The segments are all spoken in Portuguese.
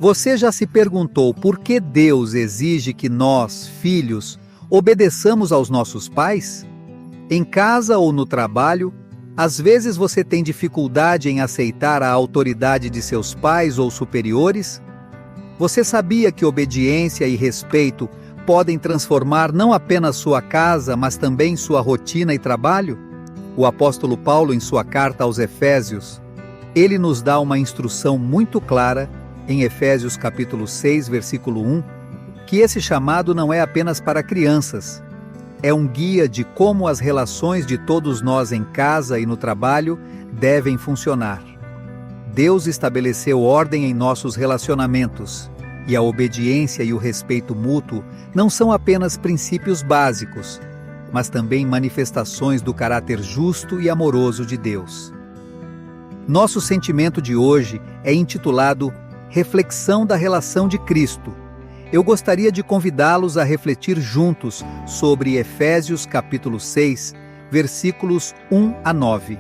Você já se perguntou por que Deus exige que nós, filhos, obedeçamos aos nossos pais? Em casa ou no trabalho, às vezes você tem dificuldade em aceitar a autoridade de seus pais ou superiores? Você sabia que obediência e respeito podem transformar não apenas sua casa, mas também sua rotina e trabalho? O apóstolo Paulo, em sua carta aos Efésios, ele nos dá uma instrução muito clara em Efésios capítulo 6, versículo 1, que esse chamado não é apenas para crianças. É um guia de como as relações de todos nós em casa e no trabalho devem funcionar. Deus estabeleceu ordem em nossos relacionamentos, e a obediência e o respeito mútuo não são apenas princípios básicos, mas também manifestações do caráter justo e amoroso de Deus. Nosso sentimento de hoje é intitulado Reflexão da Relação de Cristo. Eu gostaria de convidá-los a refletir juntos sobre Efésios capítulo 6, versículos 1 a 9.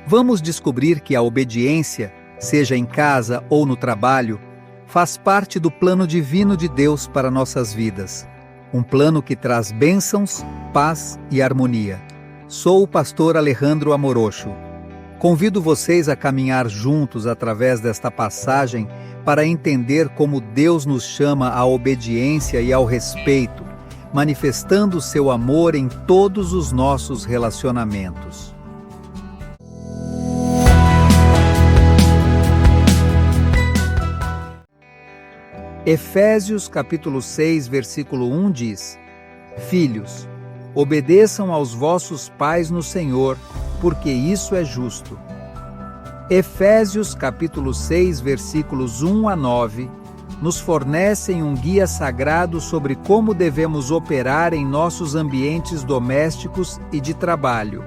Vamos descobrir que a obediência, seja em casa ou no trabalho, faz parte do plano divino de Deus para nossas vidas. Um plano que traz bênçãos, paz e harmonia. Sou o pastor Alejandro Amorocho. Convido vocês a caminhar juntos através desta passagem para entender como Deus nos chama à obediência e ao respeito, manifestando seu amor em todos os nossos relacionamentos. Efésios capítulo 6, versículo 1 diz: Filhos, obedeçam aos vossos pais no Senhor, porque isso é justo. Efésios capítulo 6, versículos 1 a 9, nos fornecem um guia sagrado sobre como devemos operar em nossos ambientes domésticos e de trabalho.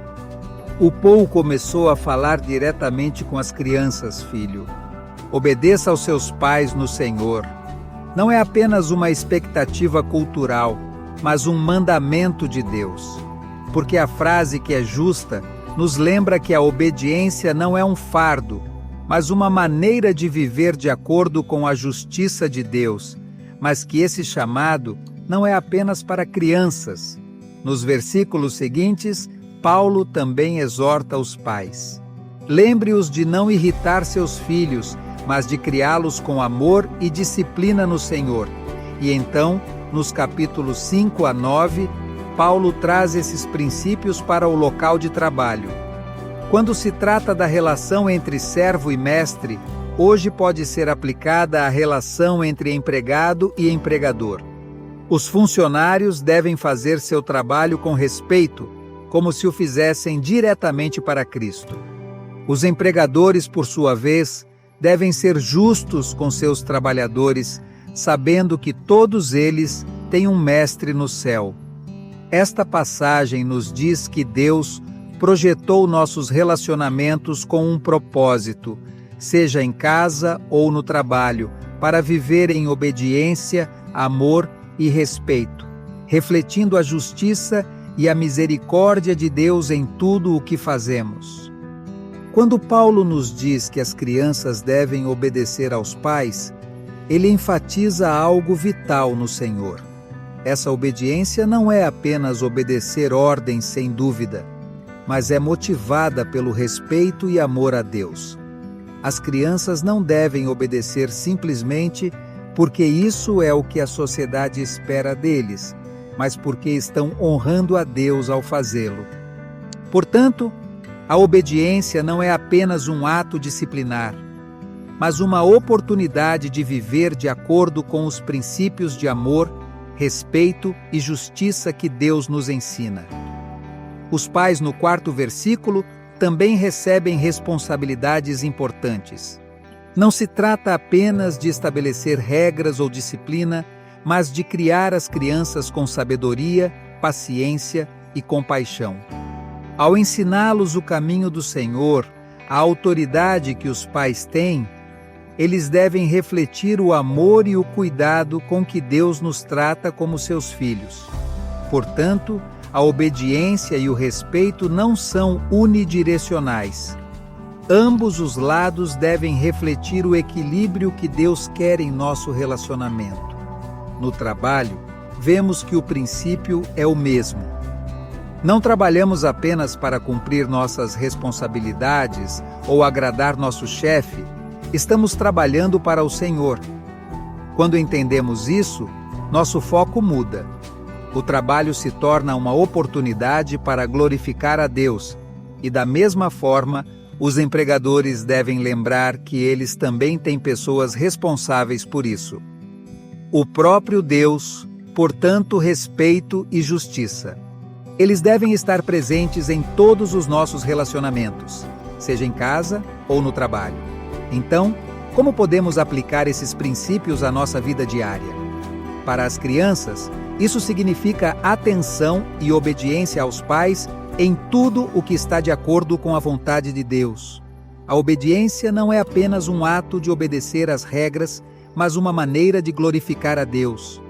O Paul começou a falar diretamente com as crianças, filho. Obedeça aos seus pais no Senhor. Não é apenas uma expectativa cultural, mas um mandamento de Deus. Porque a frase que é justa nos lembra que a obediência não é um fardo, mas uma maneira de viver de acordo com a justiça de Deus, mas que esse chamado não é apenas para crianças. Nos versículos seguintes, Paulo também exorta os pais. Lembre-os de não irritar seus filhos, mas de criá-los com amor e disciplina no Senhor. E então, nos capítulos 5 a 9, Paulo traz esses princípios para o local de trabalho. Quando se trata da relação entre servo e mestre, hoje pode ser aplicada a relação entre empregado e empregador. Os funcionários devem fazer seu trabalho com respeito, como se o fizessem diretamente para Cristo. Os empregadores, por sua vez, devem ser justos com seus trabalhadores, sabendo que todos eles têm um mestre no céu. Esta passagem nos diz que Deus projetou nossos relacionamentos com um propósito, seja em casa ou no trabalho, para viver em obediência, amor e respeito, refletindo a justiça e a misericórdia de Deus em tudo o que fazemos. Quando Paulo nos diz que as crianças devem obedecer aos pais, ele enfatiza algo vital no Senhor. Essa obediência não é apenas obedecer ordens sem dúvida, mas é motivada pelo respeito e amor a Deus. As crianças não devem obedecer simplesmente porque isso é o que a sociedade espera deles, mas porque estão honrando a Deus ao fazê-lo. Portanto, a obediência não é apenas um ato disciplinar, mas uma oportunidade de viver de acordo com os princípios de amor, respeito e justiça que Deus nos ensina. Os pais, no 4º versículo, também recebem responsabilidades importantes. Não se trata apenas de estabelecer regras ou disciplina, mas de criar as crianças com sabedoria, paciência e compaixão. Ao ensiná-los o caminho do Senhor, a autoridade que os pais têm, eles devem refletir o amor e o cuidado com que Deus nos trata como seus filhos. Portanto, a obediência e o respeito não são unidirecionais. ambos os lados devem refletir o equilíbrio que Deus quer em nosso relacionamento. No trabalho, vemos que o princípio é o mesmo. Não trabalhamos apenas para cumprir nossas responsabilidades ou agradar nosso chefe, estamos trabalhando para o Senhor. Quando entendemos isso, nosso foco muda. O trabalho se torna uma oportunidade para glorificar a Deus, e da mesma forma, os empregadores devem lembrar que eles também têm pessoas responsáveis por isso. O próprio Deus, portanto, respeito e justiça. Eles devem estar presentes em todos os nossos relacionamentos, seja em casa ou no trabalho. Então, como podemos aplicar esses princípios à nossa vida diária? Para as crianças, isso significa atenção e obediência aos pais em tudo o que está de acordo com a vontade de Deus. A obediência não é apenas um ato de obedecer às regras, mas uma maneira de glorificar a Deus.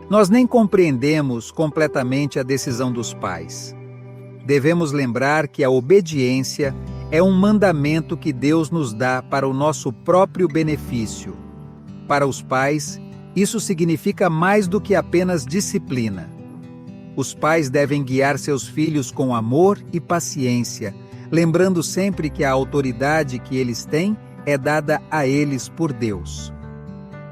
Nós nem compreendemos completamente a decisão dos pais. Devemos lembrar que a obediência é um mandamento que Deus nos dá para o nosso próprio benefício. Para os pais, isso significa mais do que apenas disciplina. Os pais devem guiar seus filhos com amor e paciência, lembrando sempre que a autoridade que eles têm é dada a eles por Deus.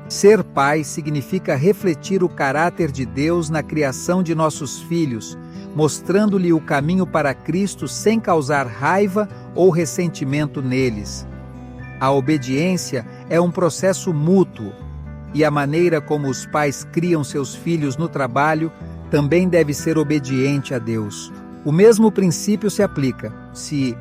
Ser pai significa refletir o caráter de Deus na criação de nossos filhos, mostrando-lhe o caminho para Cristo sem causar raiva ou ressentimento neles. A obediência é um processo mútuo, e a maneira como os pais criam seus filhos no trabalho também deve ser obediente a Deus. O mesmo princípio se aplica se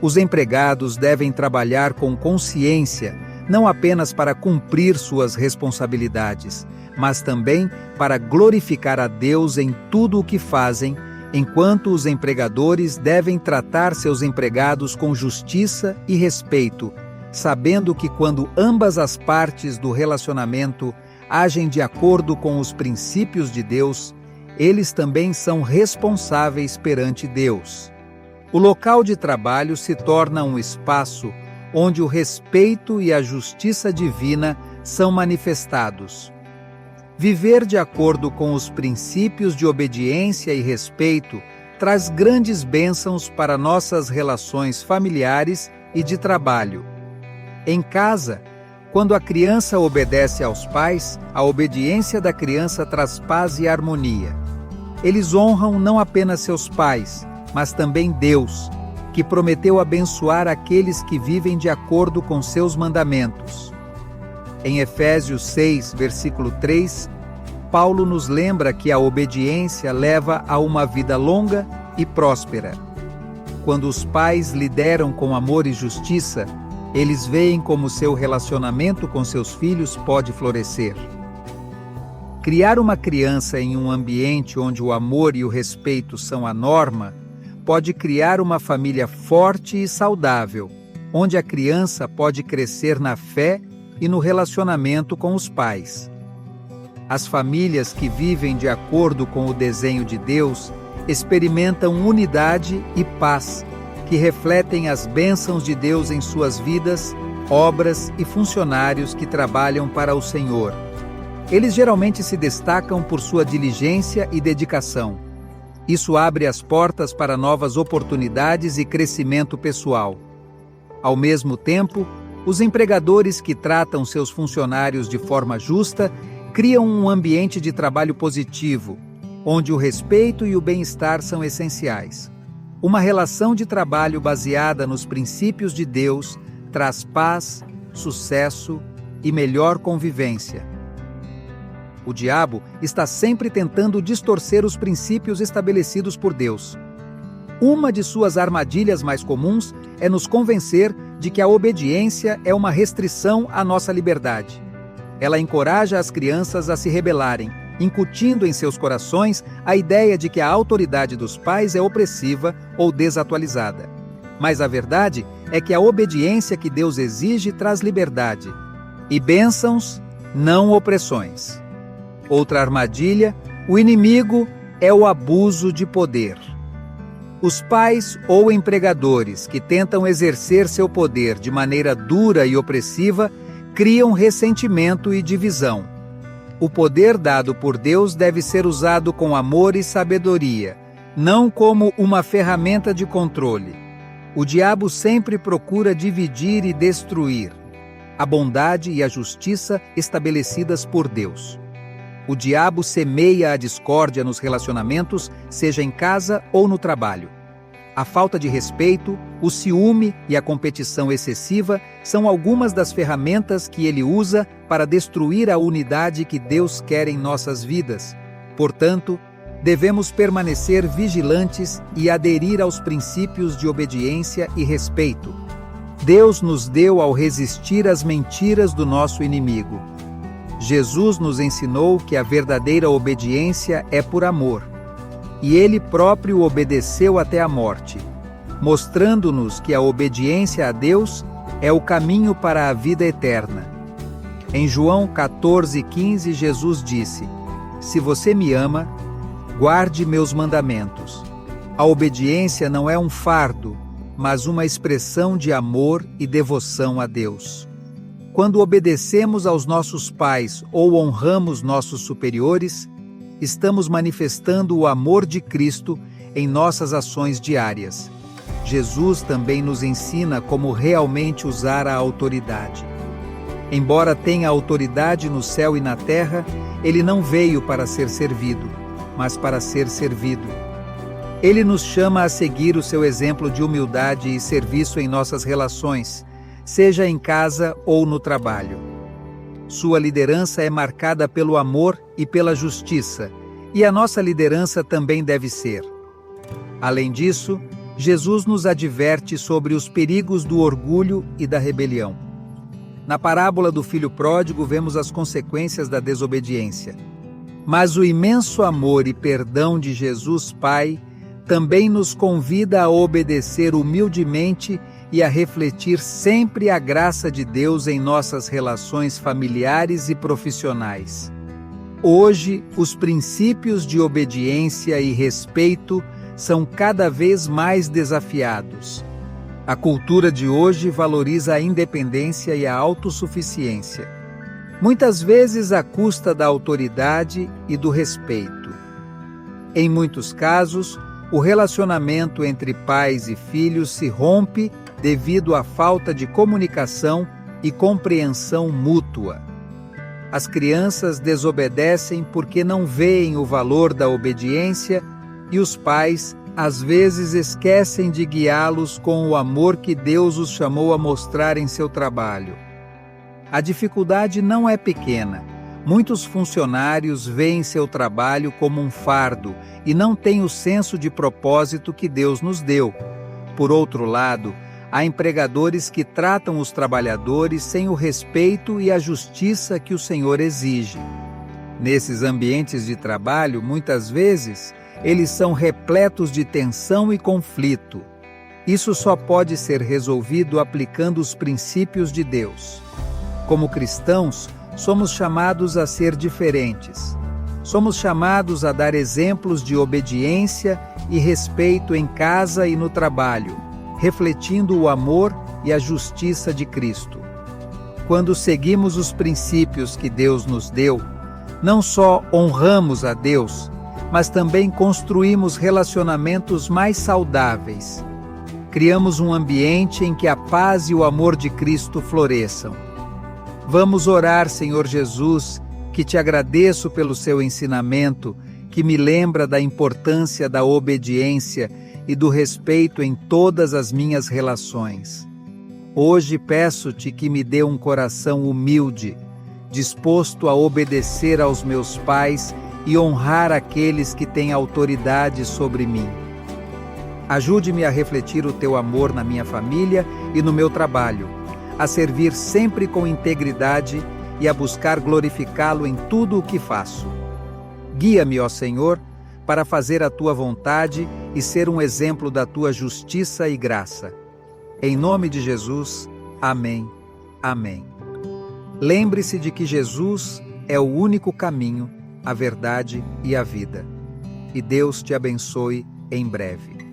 os empregados devem trabalhar com consciência, não apenas para cumprir suas responsabilidades, mas também para glorificar a Deus em tudo o que fazem, enquanto os empregadores devem tratar seus empregados com justiça e respeito, sabendo que quando ambas as partes do relacionamento agem de acordo com os princípios de Deus, eles também são responsáveis perante Deus. O local de trabalho se torna um espaço onde o respeito e a justiça divina são manifestados. Viver de acordo com os princípios de obediência e respeito traz grandes bênçãos para nossas relações familiares e de trabalho. Em casa, quando a criança obedece aos pais, a obediência da criança traz paz e harmonia. Eles honram não apenas seus pais, mas também Deus, que prometeu abençoar aqueles que vivem de acordo com seus mandamentos. Em Efésios 6, versículo 3, Paulo nos lembra que a obediência leva a uma vida longa e próspera. Quando os pais lideram com amor e justiça, eles veem como seu relacionamento com seus filhos pode florescer. Criar uma criança em um ambiente onde o amor e o respeito são a norma pode criar uma família forte e saudável, onde a criança pode crescer na fé e no relacionamento com os pais. As famílias que vivem de acordo com o desenho de Deus experimentam unidade e paz, que refletem as bênçãos de Deus em suas vidas, obras e funcionários que trabalham para o Senhor. Eles geralmente se destacam por sua diligência e dedicação. Isso abre as portas para novas oportunidades e crescimento pessoal. Ao mesmo tempo, os empregadores que tratam seus funcionários de forma justa criam um ambiente de trabalho positivo, onde o respeito e o bem-estar são essenciais. Uma relação de trabalho baseada nos princípios de Deus traz paz, sucesso e melhor convivência. O diabo está sempre tentando distorcer os princípios estabelecidos por Deus. Uma de suas armadilhas mais comuns é nos convencer de que a obediência é uma restrição à nossa liberdade. Ela encoraja as crianças a se rebelarem, incutindo em seus corações a ideia de que a autoridade dos pais é opressiva ou desatualizada. Mas a verdade é que a obediência que Deus exige traz liberdade e bênçãos, não opressões. Outra armadilha, o inimigo é o abuso de poder. Os pais ou empregadores que tentam exercer seu poder de maneira dura e opressiva criam ressentimento e divisão. O poder dado por Deus deve ser usado com amor e sabedoria, não como uma ferramenta de controle. O diabo sempre procura dividir e destruir a bondade e a justiça estabelecidas por Deus. O diabo semeia a discórdia nos relacionamentos, seja em casa ou no trabalho. A falta de respeito, o ciúme e a competição excessiva são algumas das ferramentas que ele usa para destruir a unidade que Deus quer em nossas vidas. Portanto, devemos permanecer vigilantes e aderir aos princípios de obediência e respeito. Deus nos deu ao resistir às mentiras do nosso inimigo. Jesus nos ensinou que a verdadeira obediência é por amor. E ele próprio obedeceu até a morte, mostrando-nos que a obediência a Deus é o caminho para a vida eterna. Em João 14,15, Jesus disse: "Se você me ama, guarde meus mandamentos." A obediência não é um fardo, mas uma expressão de amor e devoção a Deus. Quando obedecemos aos nossos pais ou honramos nossos superiores, estamos manifestando o amor de Cristo em nossas ações diárias. Jesus também nos ensina como realmente usar a autoridade. Embora tenha autoridade no céu e na terra, ele não veio para ser servido, mas para ser servido. Ele nos chama a seguir o seu exemplo de humildade e serviço em nossas relações, seja em casa ou no trabalho. Sua liderança é marcada pelo amor e pela justiça, e a nossa liderança também deve ser. Além disso, Jesus nos adverte sobre os perigos do orgulho e da rebelião. Na parábola do filho pródigo, vemos as consequências da desobediência. Mas o imenso amor e perdão de Jesus Pai também nos convida a obedecer humildemente e a refletir sempre a graça de Deus em nossas relações familiares e profissionais. Hoje, os princípios de obediência e respeito são cada vez mais desafiados. A cultura de hoje valoriza a independência e a autossuficiência, muitas vezes à custa da autoridade e do respeito. Em muitos casos, o relacionamento entre pais e filhos se rompe devido à falta de comunicação e compreensão mútua. As crianças desobedecem porque não veem o valor da obediência e os pais, às vezes, esquecem de guiá-los com o amor que Deus os chamou a mostrar em seu trabalho. A dificuldade não é pequena. Muitos funcionários veem seu trabalho como um fardo e não têm o senso de propósito que Deus nos deu. Por outro lado, há empregadores que tratam os trabalhadores sem o respeito e a justiça que o Senhor exige. Nesses ambientes de trabalho, muitas vezes, eles são repletos de tensão e conflito. Isso só pode ser resolvido aplicando os princípios de Deus. Como cristãos, somos chamados a ser diferentes. Somos chamados a dar exemplos de obediência e respeito em casa e no trabalho, refletindo o amor e a justiça de Cristo. Quando seguimos os princípios que Deus nos deu, não só honramos a Deus, mas também construímos relacionamentos mais saudáveis. Criamos um ambiente em que a paz e o amor de Cristo floresçam. Vamos orar, Senhor Jesus, que te agradeço pelo seu ensinamento, que me lembra da importância da obediência e do respeito em todas as minhas relações. Hoje peço-te que me dê um coração humilde, disposto a obedecer aos meus pais e honrar aqueles que têm autoridade sobre mim. Ajude-me a refletir o teu amor na minha família e no meu trabalho, a servir sempre com integridade e a buscar glorificá-lo em tudo o que faço. Guia-me, ó Senhor, para fazer a tua vontade e ser um exemplo da tua justiça e graça. Em nome de Jesus, amém. Amém. Lembre-se de que Jesus é o único caminho, a verdade e a vida. E Deus te abençoe em breve.